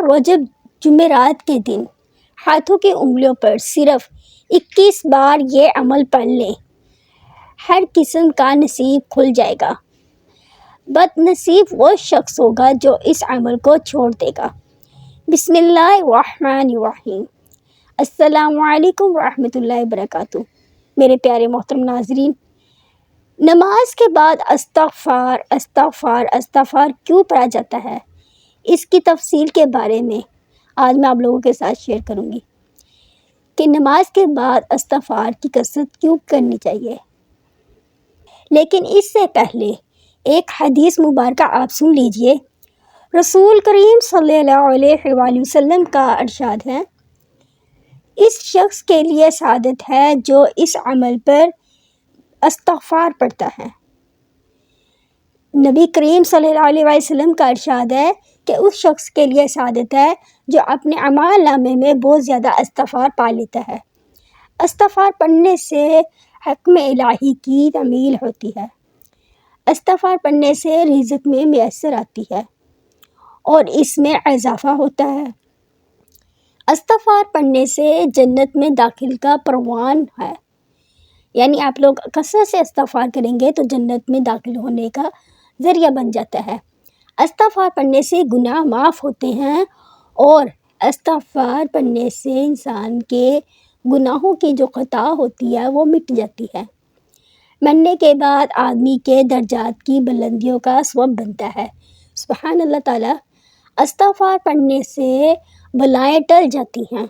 رجب جمعرات کے دن ہاتھوں کی انگلیوں پر صرف 21 بار یہ عمل پڑھ لیں، ہر قسم کا نصیب کھل جائے گا۔ بد نصیب وہ شخص ہوگا جو اس عمل کو چھوڑ دے گا۔ بسم اللہ الرحمن الرحیم۔ السلام علیکم ورحمۃ اللہ وبرکاتہ۔ میرے پیارے محترم ناظرین، نماز کے بعد استغفار استغفار استغفار کیوں پڑھا جاتا ہے، اس کی تفصیل کے بارے میں آج میں آپ لوگوں کے ساتھ شیئر کروں گی کہ نماز کے بعد استغفار کی کثرت کیوں کرنی چاہیے۔ لیکن اس سے پہلے ایک حدیث مبارکہ آپ سن لیجئے۔ رسول کریم صلی اللہ علیہ وآلہ وسلم کا ارشاد ہے، اس شخص کے لیے سعادت ہے جو اس عمل پر استغفار پڑھتا ہے۔ نبی کریم صلی اللہ علیہ وسلم کا ارشاد ہے کہ اس شخص کے لیے سعادت ہے جو اپنے اعمال نامے میں بہت زیادہ استغفار پا لیتا ہے۔ استغفار پڑھنے سے حکم الہی کی تعمیل ہوتی ہے۔ استغفار پڑھنے سے رزق میں میسر آتی ہے اور اس میں اضافہ ہوتا ہے۔ استغفار پڑھنے سے جنت میں داخل کا پروان ہے، یعنی آپ لوگ کثرت سے استغفار کریں گے تو جنت میں داخل ہونے کا ذریعہ بن جاتا ہے۔ استغفار پڑھنے سے گناہ معاف ہوتے ہیں اور استغفار پڑھنے سے انسان کے گناہوں کی جو خطا ہوتی ہے وہ مٹ جاتی ہے۔ مرنے کے بعد آدمی کے درجات کی بلندیوں کا سبب بنتا ہے۔ سبحان اللہ تعالی۔ استغفار پڑھنے سے بلائیں ٹل جاتی ہیں۔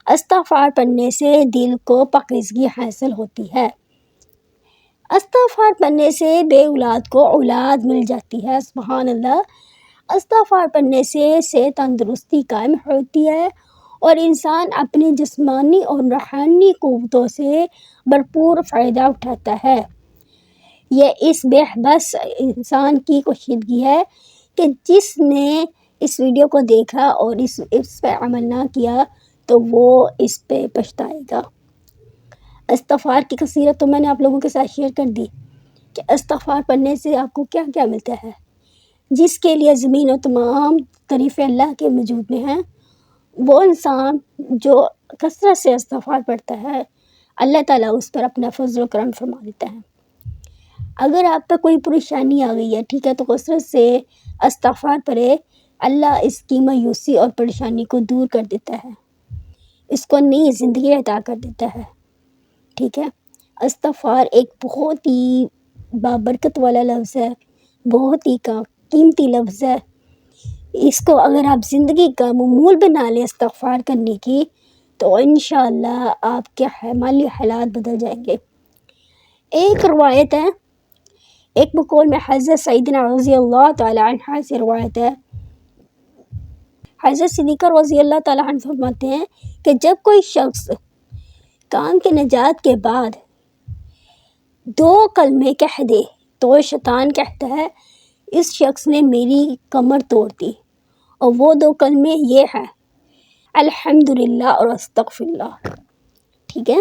استغفار پڑھنے سے دل کو پاکیزگی حاصل ہوتی ہے۔ استغفار پڑھنے سے بے اولاد کو اولاد مل جاتی ہے۔ سبحان اللہ۔ استغفار پڑھنے سے صحت تندرستی قائم ہوتی ہے اور انسان اپنی جسمانی اور روحانی قوتوں سے بھرپور فائدہ اٹھاتا ہے۔ یہ اس بے بس انسان کی کوشیدگی ہے کہ جس نے اس ویڈیو کو دیکھا اور اس پہ عمل نہ کیا تو وہ اس پہ پچھتائے گا۔ استغفار کی کثرت تو میں نے آپ لوگوں کے ساتھ شیئر کر دی کہ استغفار پڑھنے سے آپ کو کیا کیا ملتا ہے۔ جس کے لیے زمین و تمام تعریفیں اللہ کے وجود میں ہیں، وہ انسان جو کثرت سے استغفار پڑھتا ہے، اللہ تعالیٰ اس پر اپنا فضل و کرم فرما دیتا ہے۔ اگر آپ پہ کوئی پریشانی آ گئی ہے، ٹھیک ہے، تو کثرت سے استغفار پڑھے، اللہ اس کی مایوسی اور پریشانی کو دور کر دیتا ہے، اس کو نئی زندگی عطا کر دیتا ہے، ٹھیک ہے۔ استغفار ایک بہت ہی بابرکت والا لفظ ہے، بہت ہی قیمتی لفظ ہے۔ اس کو اگر آپ زندگی کا معمول بنا لیں استغفار کرنے کی تو انشاءاللہ آپ کے مالی حالات بدل جائیں گے۔ ایک روایت ہے، ایک بقول میں حضرت سیدنا رضی اللہ تعالی عنہ سے روایت ہے، حضرت صدیقہ رضی اللہ تعالی عنہ فرماتے ہیں کہ جب کوئی شخص کام کے نجات کے بعد 2 کلمے کہہ دے تو شیطان کہتا ہے اس شخص نے میری کمر توڑ دی، اور وہ 2 کلمے یہ ہیں، الحمدللہ اور استغفر اللہ، ٹھیک ہے،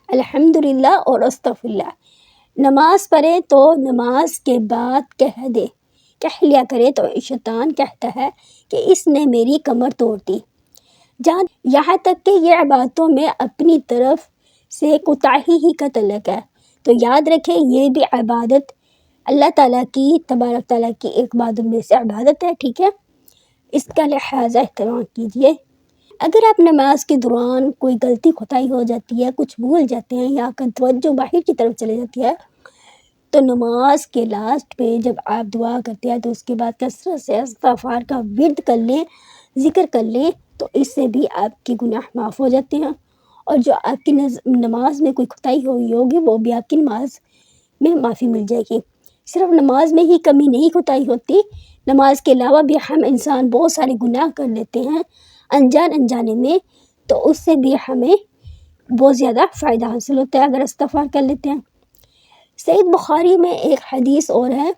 الحمدللہ اور استغفر اللہ۔ نماز پڑھے تو نماز کے بعد کہہ لیا کرے تو شیطان کہتا ہے کہ اس نے میری کمر توڑ دی۔ یہاں تک کہ یہ عبادتوں میں اپنی طرف سے کوتاہی ہی کا تعلق ہے، تو یاد رکھیں یہ بھی عبادت اللہ تعالیٰ کی تبارک تعالیٰ کی ایک عبادت میں سے عبادت ہے، ٹھیک ہے، اس کا لحاظہ احترام کیجیے۔ اگر آپ نماز کے دوران کوئی غلطی خطائی ہو جاتی ہے، کچھ بھول جاتے ہیں یا توجہ باہر کی طرف چلے جاتی ہے، تو نماز کے لاسٹ پہ جب آپ دعا کرتے ہیں تو اس کے بعد کثرت سے استغفار کا ورد کر لیں، ذکر کر لیں، تو اس سے بھی آپ کے گناہ معاف ہو جاتے ہیں، اور جو آپ کی نماز میں کوئی خطائی ہوئی ہوگی وہ بھی آپ کی نماز میں معافی مل جائے گی۔ صرف نماز میں ہی کمی نہیں خطائی ہوتی، نماز کے علاوہ بھی ہم انسان بہت سارے گناہ کر لیتے ہیں انجانے میں، تو اس سے بھی ہمیں بہت زیادہ فائدہ حاصل ہوتا ہے اگر استغفار کر لیتے ہیں۔ صحیح بخاری میں ایک حدیث اور ہے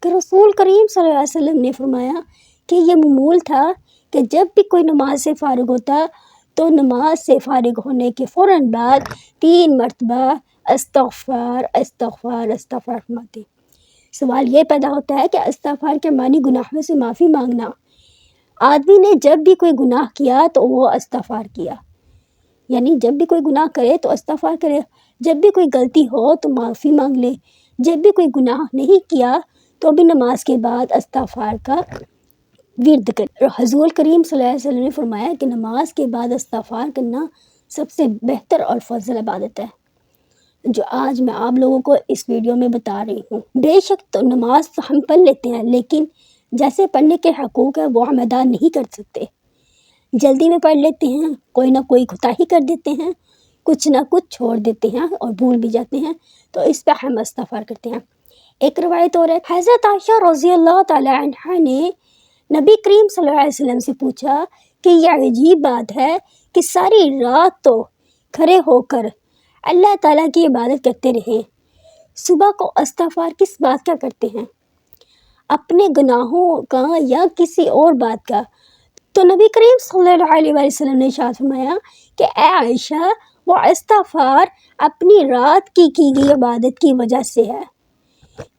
کہ رسول کریم صلی اللہ علیہ وسلم نے فرمایا کہ یہ معمول تھا کہ جب بھی کوئی نماز سے فارغ ہوتا تو نماز سے فارغ ہونے کے فوراً بعد 3 مرتبہ استغفار استغفار استغفار فرماتے۔ سوال یہ پیدا ہوتا ہے کہ استغفار کے معنی گناہوں سے معافی مانگنا، آدمی نے جب بھی کوئی گناہ کیا تو وہ استغفار کیا، یعنی جب بھی کوئی گناہ کرے تو استغفار کرے، جب بھی کوئی غلطی ہو تو معافی مانگ لے، جب بھی کوئی گناہ نہیں کیا تو بھی نماز کے بعد استغفار کا ورد کرے۔ حضور کریم صلی اللہ علیہ وسلم نے فرمایا کہ نماز کے بعد استغفار کرنا سب سے بہتر اور فضل عبادت ہے، جو آج میں آپ لوگوں کو اس ویڈیو میں بتا رہی ہوں۔ بے شک تو نماز تو ہم پڑھ لیتے ہیں، لیکن جیسے پڑھنے کے حقوق ہیں وہ ہم ادا نہیں کر سکتے۔ جلدی میں پڑھ لیتے ہیں، کوئی نہ کوئی کوتاہی کر دیتے ہیں، کچھ نہ کچھ چھوڑ دیتے ہیں اور بھول بھی جاتے ہیں، تو اس پہ ہم استغفار کرتے ہیں۔ ایک روایت اور ہے، حضرت عائشہ رضی اللہ تعالی عنہا نے نبی کریم صلی اللہ علیہ وسلم سے پوچھا کہ یہ عجیب بات ہے کہ ساری رات تو کھڑے ہو کر اللہ تعالیٰ کی عبادت کرتے رہیں، صبح کو استغفار کس بات کا کرتے ہیں، اپنے گناہوں کا یا کسی اور بات کا؟ تو نبی کریم صلی اللہ علیہ وسلم نے ارشاد فرمایا کہ اے عائشہ، وہ استغفار اپنی رات کی گئی عبادت کی وجہ سے ہے،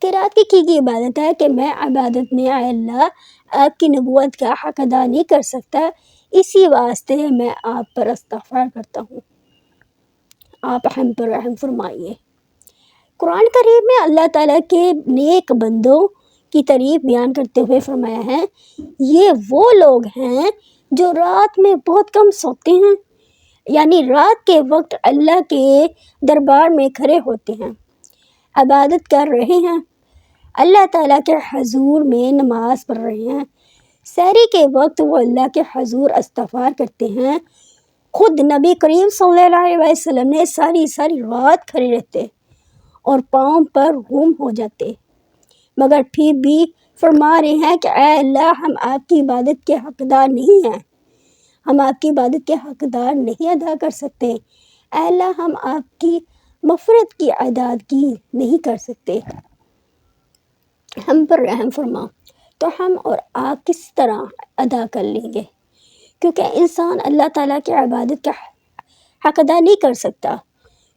کہ رات کی گئی عبادت ہے کہ میں عبادت میں اے اللہ آپ کی نبوت کا حق ادا نہیں کر سکتا، اسی واسطے میں آپ پر استغفار کرتا ہوں، آپ ہم پر رحم فرمائیے۔ قرآن کریم میں اللہ تعالیٰ کے نیک بندوں کی تعریف بیان کرتے ہوئے فرمایا ہے، یہ وہ لوگ ہیں جو رات میں بہت کم سوتے ہیں، یعنی رات کے وقت اللہ کے دربار میں کھڑے ہوتے ہیں، عبادت کر رہے ہیں، اللہ تعالیٰ کے حضور میں نماز پڑھ رہے ہیں، سحری کے وقت وہ اللہ کے حضور استغفار کرتے ہیں۔ خود نبی کریم صلی اللہ علیہ وسلم نے ساری رات کھڑے رہتے اور پاؤں پر گم ہو جاتے، مگر پھر بھی فرما رہے ہیں کہ اے اللہ ہم آپ کی عبادت کے حقدار نہیں ہیں، ہم آپ کی عبادت کے حقدار نہیں ادا کر سکتے، اے اللہ ہم آپ کی مغفرت کی ادائیگی نہیں کر سکتے، ہم پر رحم فرما۔ تو ہم اور آپ کس طرح ادا کر لیں گے؟ کیونکہ انسان اللہ تعالیٰ کی عبادت کا حق ادا نہیں کر سکتا،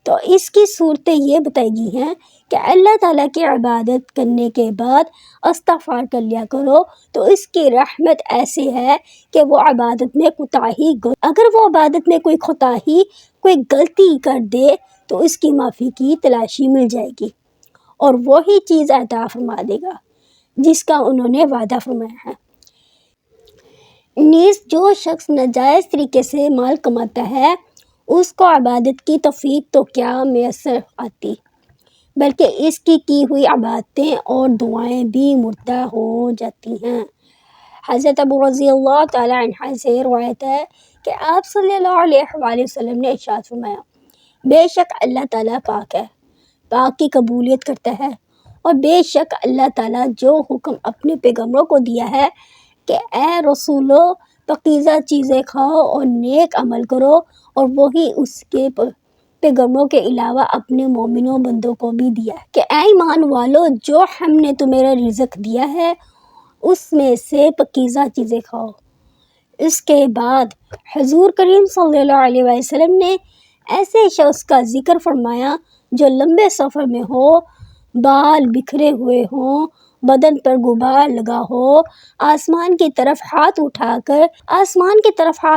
تو اس کی صورتیں یہ بتائی گئی ہیں کہ اللہ تعالیٰ کی عبادت کرنے کے بعد استغفار کر لیا کرو، تو اس کی رحمت ایسی ہے کہ وہ عبادت میں کوتاہی، اگر وہ عبادت میں کوئی کوتاہی، کوئی غلطی کر دے تو اس کی معافی کی تلاشی مل جائے گی اور وہی چیز عطا فرما دے گا جس کا انہوں نے وعدہ فرمایا ہے۔ نیز جو شخص ناجائز طریقے سے مال کماتا ہے اس کو عبادت کی توفیق تو کیا میسر آتی، بلکہ اس کی ہوئی عبادتیں اور دعائیں بھی مردہ ہو جاتی ہیں۔ حضرت ابو رضی اللہ تعالی عنہ سے روایت ہے کہ آپ صلی اللہ علیہ وآلہ وسلم نے ارشاد فرمایا، بے شک اللہ تعالیٰ پاک ہے، پاک کی قبولیت کرتا ہے، اور بے شک اللہ تعالیٰ جو حکم اپنے پیغمبروں کو دیا ہے کہ اے رسولو پاکیزہ چیزیں کھاؤ اور نیک عمل کرو، اور وہی اس کے پیغمبروں کے علاوہ اپنے مومنوں بندوں کو بھی دیا ہے کہ اے ایمان والو، جو ہم نے تمہیں رزق دیا ہے اس میں سے پاکیزہ چیزیں کھاؤ۔ اس کے بعد حضور کریم صلی اللہ علیہ وسلم نے ایسے شخص کا ذکر فرمایا جو لمبے سفر میں ہو، بال بکھرے ہوئے ہوں، بدن پر غبار لگا ہو، آسمان کی طرف ہاتھ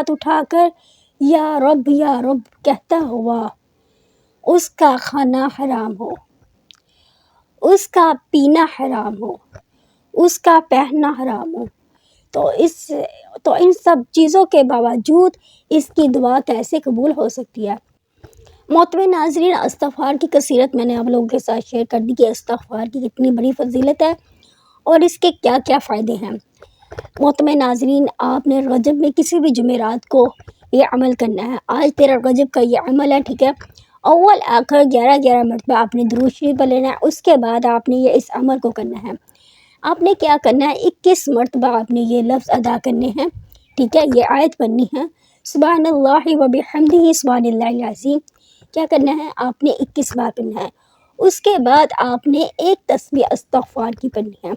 اٹھا کر یا رب کہتا ہوا اس کا کھانا حرام ہو، اس کا پینا حرام ہو، اس کا پہننا حرام ہو، تو ان سب چیزوں کے باوجود اس کی دعا کیسے قبول ہو سکتی ہے؟ محترم ناظرین، استغفار کی کثیرت میں نے آپ لوگوں کے ساتھ شیئر کر دی کہ استغفار کی کتنی بڑی فضیلت ہے اور اس کے کیا کیا فائدے ہیں۔ محترم ناظرین، آپ نے رجب میں کسی بھی جمعرات کو یہ عمل کرنا ہے۔ آج 13 رجب کا یہ عمل ہے، ٹھیک ہے؟ اول آخر 11 مرتبہ آپ نے درود شریف پڑھ لینا ہے۔ اس کے بعد آپ نے اس عمل کو کرنا ہے۔ آپ نے کیا کرنا ہے؟ 21 مرتبہ آپ نے یہ لفظ ادا کرنے ہیں، ٹھیک ہے؟ یہ آیت پڑھنی ہے، سبحان اللہ و بحمدہ سبحان اللہ العظیم۔ کیا کرنا ہے؟ آپ نے 21 بار کرنا ہے۔ اس کے بعد آپ نے ایک تسبیح استغفار کی پڑھنی ہے۔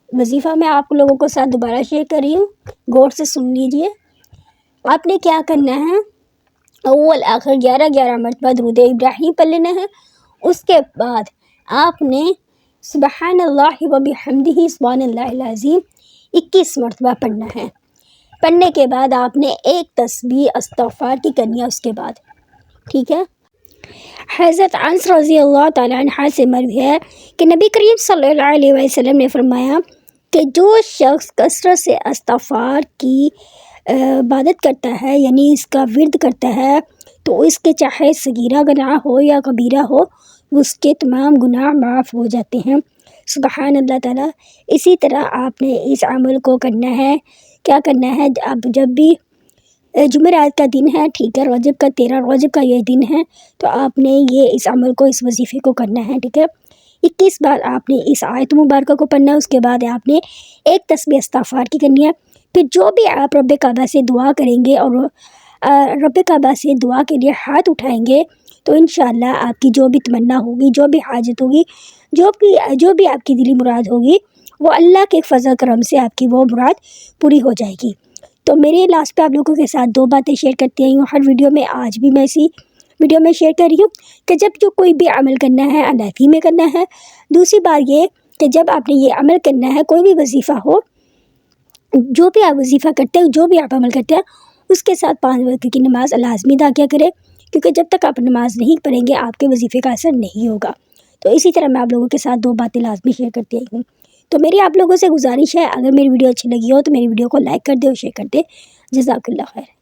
وظیفہ میں آپ لوگوں کو ساتھ دوبارہ شیئر کر رہی ہوں، غور سے سن لیجئے۔ آپ نے کیا کرنا ہے؟ اول آخر 11 مرتبہ درود ابراہیم پڑھ لینا ہے۔ اس کے بعد آپ نے سبحان اللہ و بحمدہ سبحان اللہ العظیم 21 مرتبہ پڑھنا ہے۔ پڑھنے کے بعد آپ نے ایک تسبیح استغفار کی کرنی ہے اس کے بعد، ٹھیک ہے۔ حضرت انس رضی اللہ تعالیٰ عنہ سے مروی ہے کہ نبی کریم صلی اللہ علیہ وسلم نے فرمایا کہ جو شخص کثرت سے استغفار کی عبادت کرتا ہے، یعنی اس کا ورد کرتا ہے، تو اس کے چاہے صغیرہ گناہ ہو یا کبیرہ ہو، اس کے تمام گناہ معاف ہو جاتے ہیں۔ سبحان اللہ تعالیٰ۔ اسی طرح آپ نے اس عمل کو کرنا ہے، کیا کرنا ہے، اب جب بھی جمعرات کا دن ہے، ٹھیک ہے، رجب کا 13 رجب کا یہ دن ہے، تو آپ نے اس عمل کو، اس وظیفے کو کرنا ہے، ٹھیک ہے۔ 21 بار آپ نے اس آیت مبارکہ کو پڑھنا ہے، اس کے بعد آپ نے ایک تسبیح استغفار کی کرنی ہے۔ پھر جو بھی آپ رب کعبہ سے دعا کریں گے اور رب کعبہ سے دعا کے لیے ہاتھ اٹھائیں گے، تو انشاءاللہ آپ کی جو بھی تمنا ہوگی، جو بھی حاجت ہوگی، جو بھی آپ کی دلی مراد ہوگی، وہ اللہ کے فضل کرم سے آپ کی وہ مراد پوری ہو جائے گی۔ تو میرے لاسٹ پہ آپ لوگوں کے ساتھ 2 باتیں شیئر کرتی آئی ہوں ہر ویڈیو میں، آج بھی میں اسی ویڈیو میں شیئر کر رہی ہوں کہ جب جو کوئی بھی عمل کرنا ہے اللہ ہی میں کرنا ہے۔ دوسری بات یہ کہ جب آپ نے یہ عمل کرنا ہے، کوئی بھی وظیفہ ہو، جو بھی آپ وظیفہ کرتے ہیں، جو بھی آپ عمل کرتے ہیں، اس کے ساتھ 5 وقت کی نماز لازمی ادا کیا کریں، کیونکہ جب تک آپ نماز نہیں پڑھیں گے آپ کے وظیفے کا اثر نہیں ہوگا۔ تو اسی طرح میں آپ لوگوں کے ساتھ 2 باتیں لازمی شیئر کرتی آئی ہوں۔ تو میری آپ لوگوں سے گزارش ہے، اگر میری ویڈیو اچھی لگی ہو تو میری ویڈیو کو لائک کر دے اور شیئر کر دے۔ جزاک اللہ خیر۔